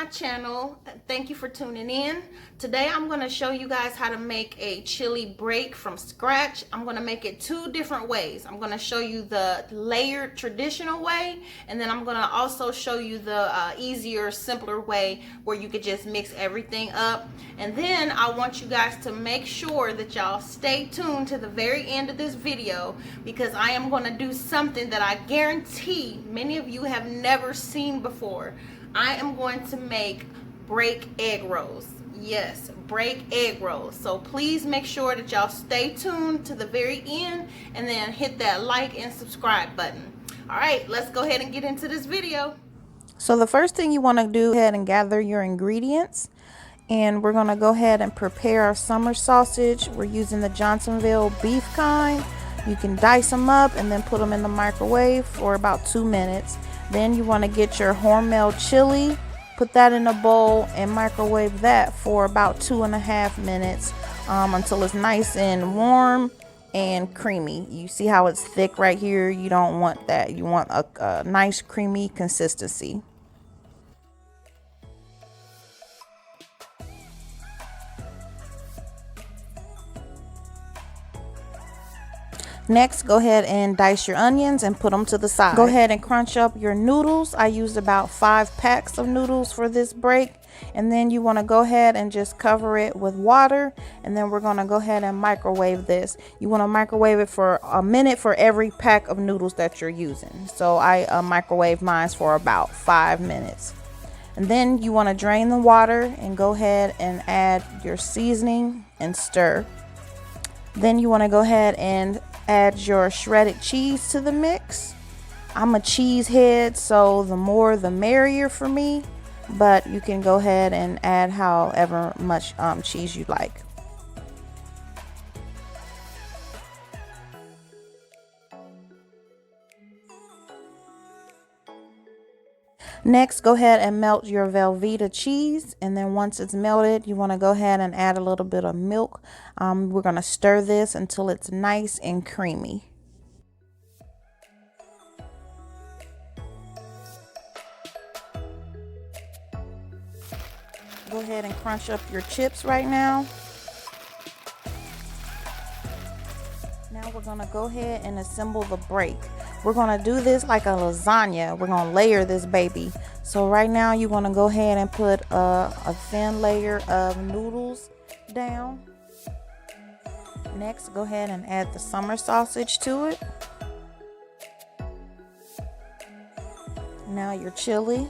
my channel. Thank you for tuning in. Today I'm going to show you guys how to make a chili break from scratch. I'm going to make it two different ways. I'm going to show you the layered traditional way, and then I'm going to also show you the easier, simpler way where you could just mix everything up. And then I want you guys to make sure that y'all stay tuned to the very end of this video, because I am going to do something that I guarantee many of you have never seen before. I am going to make break egg rolls. Yes, break egg rolls. So please make sure that y'all stay tuned to the very end, and then hit that like and subscribe button. All right, let's go ahead and get into this video. So the first thing you want to do is go ahead and gather your ingredients, and we're going to go ahead and prepare our summer sausage. We're using the Johnsonville beef kind. You can dice them up and then put them in the microwave for about 2 minutes. Then you want to get your Hormel chili, put that in a bowl and microwave that for about 2.5 minutes until it's nice and warm and creamy. You see how it's thick right here? You don't want that. You want a nice creamy consistency. Next, go ahead and dice your onions and put them to the side. Go ahead and crunch up your noodles. I used about 5 packs of noodles for this break. And then you want to go ahead and just cover it with water. And then we're going to go ahead and microwave this. You want to microwave it for a minute for every pack of noodles that you're using. So I microwave mine for about 5 minutes. And then you want to drain the water and go ahead and add your seasoning and stir. Then you want to go ahead and add your shredded cheese to the mix. I'm a cheese head, so the more the merrier for me, but you can go ahead and add however much cheese you like. Next, go ahead and melt your Velveeta cheese, and then once it's melted, you want to go ahead and add a little bit of milk. We're going to stir this until it's nice and creamy. Go ahead and crunch up your chips right now. Now we're going to go ahead and assemble the break. We're going to do this like a lasagna. We're going to layer this baby. So right now you want to go ahead and put a thin layer of noodles down. Next, go ahead and add the summer sausage to it. Now your chili.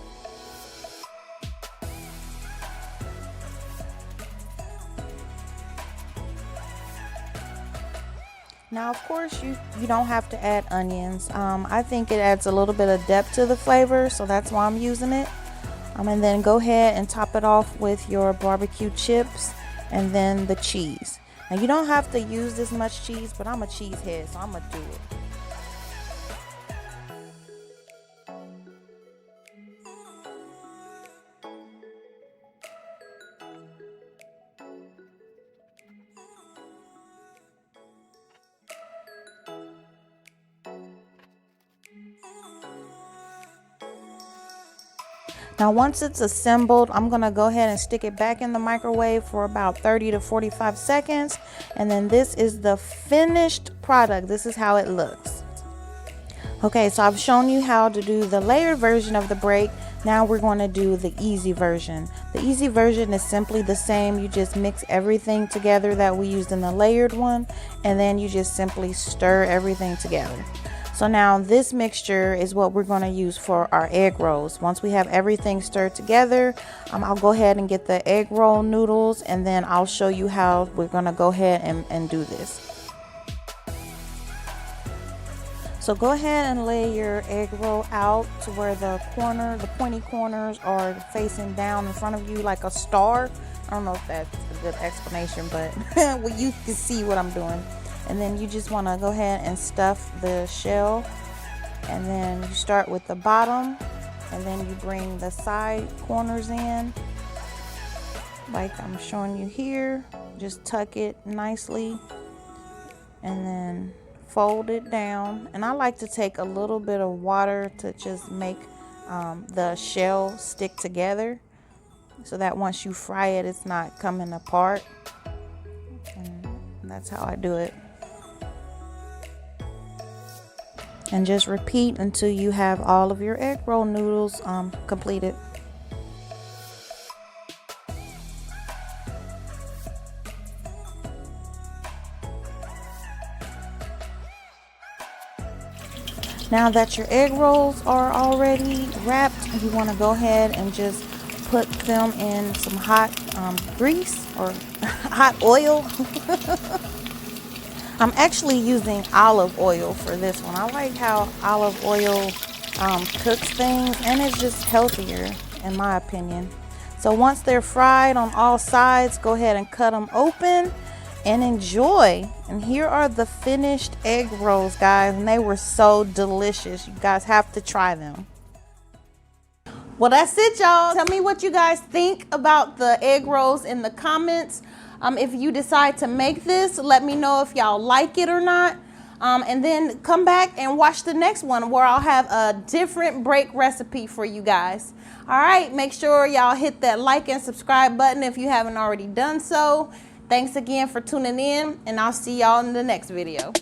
Now, of course, you don't have to add onions. I think it adds a little bit of depth to the flavor, so that's why I'm using it. And then go ahead and top it off with your barbecue chips and then the cheese. Now, you don't have to use this much cheese, but I'm a cheese head, so I'm going to do it. Now once it's assembled, I'm going to go ahead and stick it back in the microwave for about 30 to 45 seconds. And then this is the finished product. This is how it looks. Okay, so I've shown you how to do the layered version of the break. Now we're going to do the easy version. The easy version is simply the same. You just mix everything together that we used in the layered one, and then you just simply stir everything together. So now this mixture is what we're going to use for our egg rolls. Once we have everything stirred together, I'll go ahead and get the egg roll noodles, and then I'll show you how we're going to go ahead and do this. So go ahead and lay your egg roll out to where the pointy corners are facing down in front of you like a star. I don't know if that's a good explanation, but well, you can see what I'm doing. And then you just want to go ahead and stuff the shell, and then you start with the bottom, and then you bring the side corners in like I'm showing you here. Just tuck it nicely and then fold it down. And I like to take a little bit of water to just make the shell stick together. so that once you fry it, it's not coming apart. And that's how I do it. And just repeat until you have all of your egg roll noodles completed. Now that your egg rolls are already wrapped, you want to go ahead and just put them in some hot grease or hot oil. I'm actually using olive oil for this one. I like how olive oil cooks things, and it's just healthier in my opinion. So once they're fried on all sides, go ahead and cut them open and enjoy. And here are the finished egg rolls, guys, and they were so delicious. You guys have to try them. Well, that's it, y'all. Tell me what you guys think about the egg rolls in the comments. If you decide to make this, let me know if y'all like it or not. And then come back and watch the next one where I'll have a different break recipe for you guys. All right, make sure y'all hit that like and subscribe button if you haven't already done so. Thanks again for tuning in, and I'll see y'all in the next video.